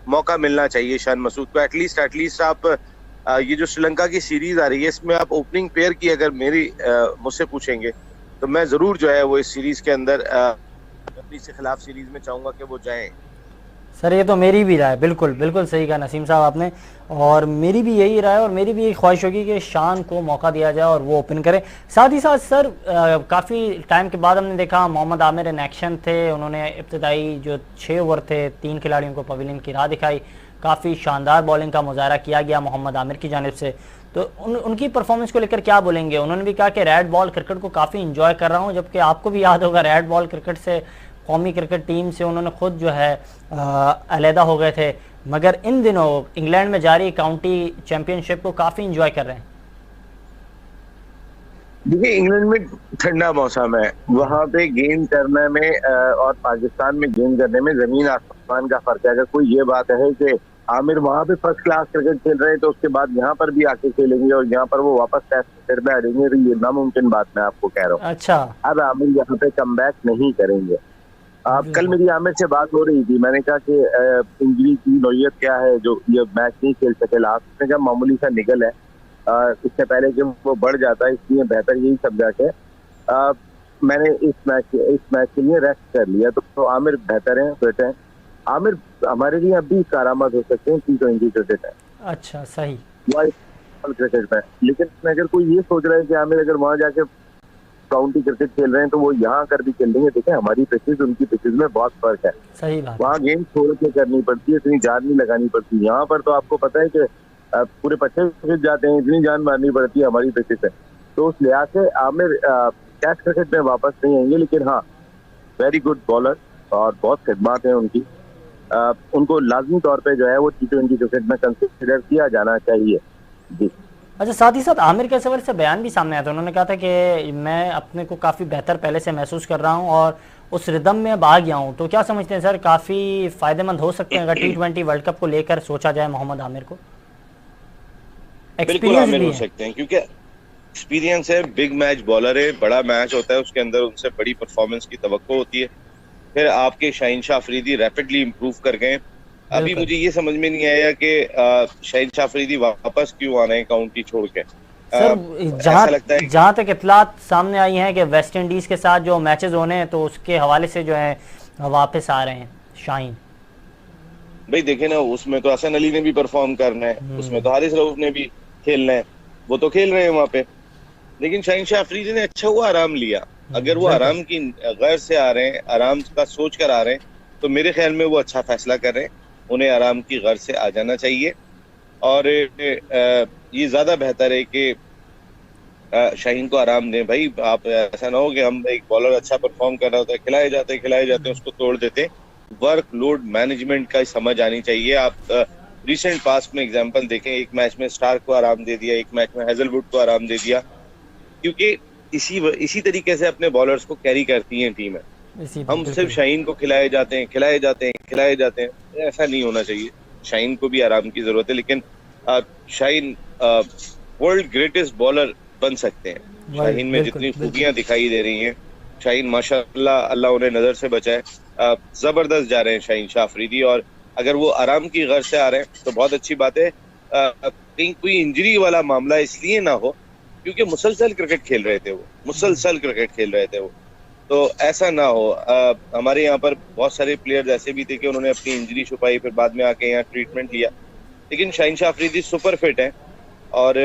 मौका मिलना चाहिए शान मसूद को। एटलीस्ट आप ये जो श्रीलंका की सीरीज आ रही है इसमें आप ओपनिंग पेयर की अगर मुझसे पूछेंगे तो मैं जरूर जो है वो इस सीरीज के अंदर अपनी से खिलाफ सीरीज में चाहूंगा कि वो जाएं। सर ये तो मेरी भी राय, बिल्कुल बिल्कुल सही कहा नसीम साहब आपने, और मेरी भी यही राय और मेरी भी यही ख्वाहिश होगी कि शान को मौका दिया जाए और वो ओपन करें। साथ ही साथ सर काफ़ी टाइम के बाद हमने देखा मोहम्मद आमिर इन एक्शन थे, उन्होंने इब्तदाई जो 6 ओवर थे 3 खिलाड़ियों को पवेलियन की राह दिखाई, काफ़ी शानदार बॉलिंग का मुजाहरा किया गया मोहम्मद आमिर की जानिब से। तो उनकी परफॉर्मेंस को लेकर क्या बोलेंगे? उन्होंने भी कहा कि रेड बॉल क्रिकेट को काफ़ी इंजॉय कर रहा हूँ, जबकि आपको भी याद होगा रेड बॉल क्रिकेट से, कौमी क्रिकेट टीम से उन्होंने खुद जो है अलहदा हो गए थे, मगर इन दिनों इंग्लैंड में जारी काउंटी चैंपियनशिप को काफ़ी इंजॉय कर रहे हैं। देखिए, इंग्लैंड में ठंडा मौसम है, वहाँ पे गेंद करने में और पाकिस्तान में गेंद करने में जमीन आसमान का फर्क है। अगर कोई ये बात है कि आमिर वहाँ पे फर्स्ट क्लास क्रिकेट खेल रहे हैं तो उसके बाद यहाँ पर भी आके खेलेंगे और यहाँ पर वो वापस टेस्ट क्रिकेट में आ जाएंगे, तो ये नामुमकिन बात मैं आपको कह रहा हूँ। अच्छा, अब आमिर यहाँ पे कमबैक नहीं करेंगे। कल मेरी आमिर से बात हो रही थी, मैंने कहा कि इंजरी की नौयत क्या है जो ये मैच नहीं खेल सके लास्ट में, क्या मामूली सा निकल है, इससे पहले कि वो बढ़ जाता है, इसलिए बेहतर यही समझा के मैंने इस मैच के लिए रेस्ट कर लिया। तो आमिर बेहतर है, फिट है। आमिर हमारे लिए अभी कारामद हो सकते हैं T20 क्रिकेट है। अच्छा, सही क्रिकेट में, लेकिन अगर कोई ये सोच रहा है कि आमिर अगर वहां जाके काउंटी क्रिकेट खेल रहे हैं तो वो यहाँ कर भी खेल लेंगे। देखें, हमारी पिचेज उनकी पिचेज में बहुत फर्क है। सही बात। वहाँ गेंद छोड़ के करनी पड़ती है, इतनी जान नहीं लगानी पड़ती। यहाँ पर तो आपको पता है कि पूरे पच्चे खिंच जाते हैं, इतनी जान मारनी पड़ती है हमारी पिचेज से। तो उस लिहाज से आमिर टेस्ट क्रिकेट में वापस नहीं आएंगे, लेकिन हाँ वेरी गुड बॉलर और बहुत खिदमत है उनकी। उनको लाजमी तौर पे जो है वो T20 क्रिकेट में कंसिडर किया जाना चाहिए जी। अच्छा, साथ ही साथ आमिर के हवाले से बयान भी सामने आया था, उन्होंने कहा था कि मैं अपने को काफ़ी बेहतर पहले से महसूस कर रहा हूं और उस रिदम में अब आ गया हूं। तो क्या समझते हैं सर, काफ़ी फायदेमंद हो सकते हैं अगर T20 वर्ल्ड कप को लेकर सोचा जाए मोहम्मद आमिर को? बिल्कुल आमिर हो सकते हैं, क्योंकि एक्सपीरियंस है, बिग मैच बॉलर है, बड़ा मैच होता है, उसके अंदर उनसे बड़ी परफॉर्मेंस की तवक्को होती है। फिर आपके शाहीन शाह अफरीदी रैपिडली इम्प्रूव कर गए। अभी मुझे ये समझ में नहीं आया कि शाहीन शाह अफरीदी वापस क्यों आना है काउंटी छोड़ के। सर जहाँ तक इत्तलात सामने आई हैं कि वेस्ट इंडीज के साथ जो मैचेस होने हैं तो उसके हवाले से जो है वापस आ रहे हैं शाहीन। भाई देखे ना, उसमें तो हसन अली ने भी परफॉर्म करना है, उसमें तो हारिस रऊफ ने भी खेलना है, वो तो खेल रहे हैं वहाँ पे। लेकिन शाहीन शाह अफरीदी ने अच्छा हुआ आराम लिया। अगर वो आराम की गैर से आ रहे हैं, आराम का सोच कर आ रहे हैं, तो मेरे ख्याल में वो अच्छा फैसला कर रहे हैं। उन्हें आराम की गैर से आ जाना चाहिए और ये ज्यादा बेहतर है कि शाहीन को आराम दें। भाई आप ऐसा ना हो कि हम एक बॉलर अच्छा परफॉर्म कर रहा होता है, खिलाए जाते हैं उसको तोड़ देते हैं। वर्क लोड मैनेजमेंट का समझ आनी चाहिए। आप रिसेंट पास्ट में एग्जांपल देखें, एक मैच में स्टार्क को आराम दे दिया, एक मैच में हेजलवुड को आराम दे दिया, क्योंकि इसी तरीके से अपने बॉलर्स को कैरी करती हैं टीमें। हम सिर्फ शाहीन को खिलाए जाते हैं, ऐसा नहीं होना चाहिए। शाहीन को भी आराम की जरूरत है, लेकिन शाहीन वर्ल्ड ग्रेटेस्ट बॉलर बन सकते हैं। शाहीन में जितनी खूबियां दिखाई दे रही हैं, शाहीन माशाल्लाह, अल्लाह उन्हें नजर से बचाए, जबरदस्त जा रहे हैं शाहीन शाह अफरीदी। और अगर वो आराम की गर्ज से आ रहे हैं तो बहुत अच्छी बात है। कहीं कोई इंजरी वाला मामला इसलिए ना हो क्योंकि मुसलसल क्रिकेट खेल रहे थे वो, तो ऐसा ना हो। हमारे यहाँ पर बहुत सारे प्लेयर्स ऐसे भी थे कि उन्होंने अपनी इंजरी छुपाई, फिर बाद में आके यहाँ ट्रीटमेंट लिया। लेकिन शाहीन शाह अफरीदी सुपर फिट है और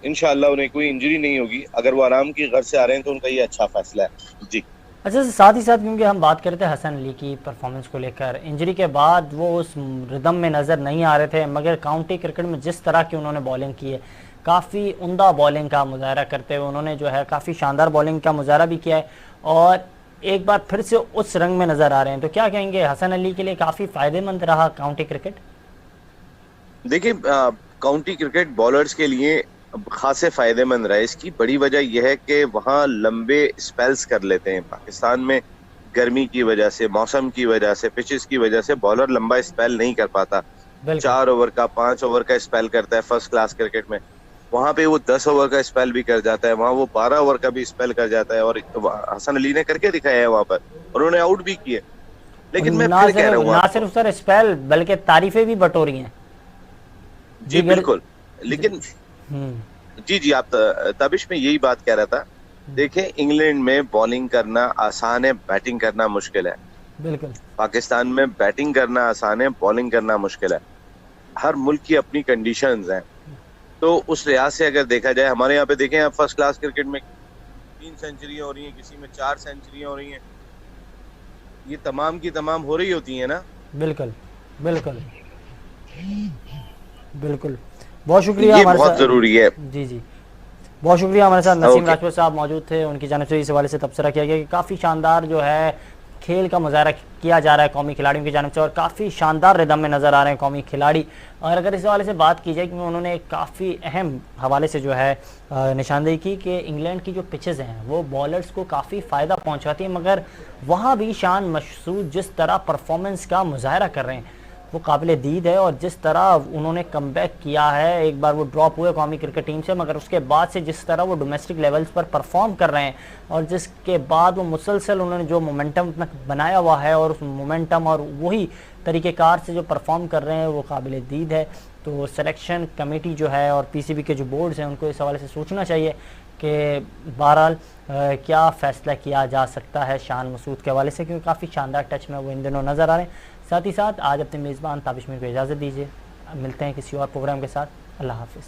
इंशाअल्लाह उन्हें कोई इंजरी नहीं होगी। अगर वो आराम की गर्ज से आ रहे हैं तो उनका ये अच्छा फैसला है जी। अच्छा, साथ ही साथ क्योंकि हम बात करते हैं हसन अली की परफॉर्मेंस को लेकर, इंजरी के बाद वो उस रिदम में नज़र नहीं आ रहे थे, मगर काउंटी क्रिकेट में जिस तरह की उन्होंने बॉलिंग की है, काफ़ी उम्दा बॉलिंग का मुजाहरा करते हुए उन्होंने जो है काफ़ी शानदार बॉलिंग का मुजाहरा भी किया है और एक बार फिर से उस रंग में नज़र आ रहे हैं। तो क्या कहेंगे, हसन अली के लिए काफ़ी फ़ायदेमंद रहा काउंटी क्रिकेट? देखिए, काउंटी क्रिकेट बॉलर्स के लिए खासे फायदेमंद रहा है। इसकी बड़ी वजह यह है कि वहाँ लंबे स्पेल्स कर लेते हैं। पाकिस्तान में गर्मी की वजह से, मौसम की वजह से, पिचेस की वजह से बॉलर लंबा स्पेल नहीं कर पाता। 4 ओवर का, 5 ओवर का स्पेल करता है फर्स्ट क्लास क्रिकेट में। वहाँ पे वो 10 ओवर का स्पेल भी कर जाता है, वहाँ वो 12 ओवर का भी स्पेल कर जाता है। और हसन अली ने करके दिखाया है वहाँ पर, और उन्होंने आउट भी किए। लेकिन मैं फिर कह रहा हूँ, ना सिर्फ सर स्पेल बल्कि तारीफें भी बटोरी हैं जी। बिल्कुल, लेकिन जी आप तबिश में यही बात कह रहा था। देखें, इंग्लैंड में बॉलिंग करना आसान है, बैटिंग करना मुश्किल है। बिल्कुल पाकिस्तान में बैटिंग करना आसान है, बॉलिंग करना मुश्किल है। हर मुल्क की अपनी कंडीशंस हैं, तो उस लिहाज से अगर देखा जाए, हमारे यहाँ पे देखें आप, फर्स्ट क्लास क्रिकेट में 3 सेंचुरियां हो रही हैं, किसी में 4 सेंचुरियां हो रही हैं, ये तमाम की तमाम हो रही होती है ना। बिल्कुल बिल्कुल बिल्कुल। बहुत शुक्रिया ये हमारे बहुत साथ। जरूरी है। जी जी, बहुत शुक्रिया। हमारे साथ नसीम ओके। राजपूत साहब मौजूद थे, उनकी जानिब से इस हवाले से तबसरा किया गया कि काफ़ी शानदार जो है खेल का मुजाहरा किया जा रहा है कौमी खिलाड़ियों की जानिब से, और काफ़ी शानदार रिदम में नज़र आ रहे हैं कौमी खिलाड़ी। और अगर इस हवाले से बात की जाए कि उन्होंने काफ़ी अहम हवाले से जो है निशानदेही की कि इंग्लैंड की जो पिचेज़ हैं वो बॉलर्स को काफ़ी फ़ायदा पहुँचाती हैं, मगर वहाँ भी शान मसूद जिस तरह परफॉर्मेंस का मुजाहरा कर रहे हैं वो काबिल दीद है। और जिस तरह उन्होंने कमबैक किया है, एक बार वो ड्रॉप हुए कौमी क्रिकेट टीम से, मगर उसके बाद से जिस तरह वो डोमेस्टिक लेवल्स पर परफॉर्म कर रहे हैं, और जिसके बाद वो मुसलसल उन्होंने जो मोमेंटम बनाया हुआ है, और उस मोमेंटम और वही तरीक़ेकार से जो परफॉर्म कर रहे हैं वो काबिल दीद है। तो सिलेक्शन कमेटी जो है और पीसीबी के जो बोर्ड्स हैं उनको इस हवाले से सोचना चाहिए कि बहरहाल क्या फ़ैसला किया जा सकता है शान मसूद के हवाले से, क्योंकि काफ़ी शानदार टच में वो इन दिनों नज़र आ रहे हैं। साथ ही साथ आज अपने मेज़बान ताबिश मीर को इजाज़त दीजिए, मिलते हैं किसी और प्रोग्राम के साथ। अल्लाह हाफ़िज़।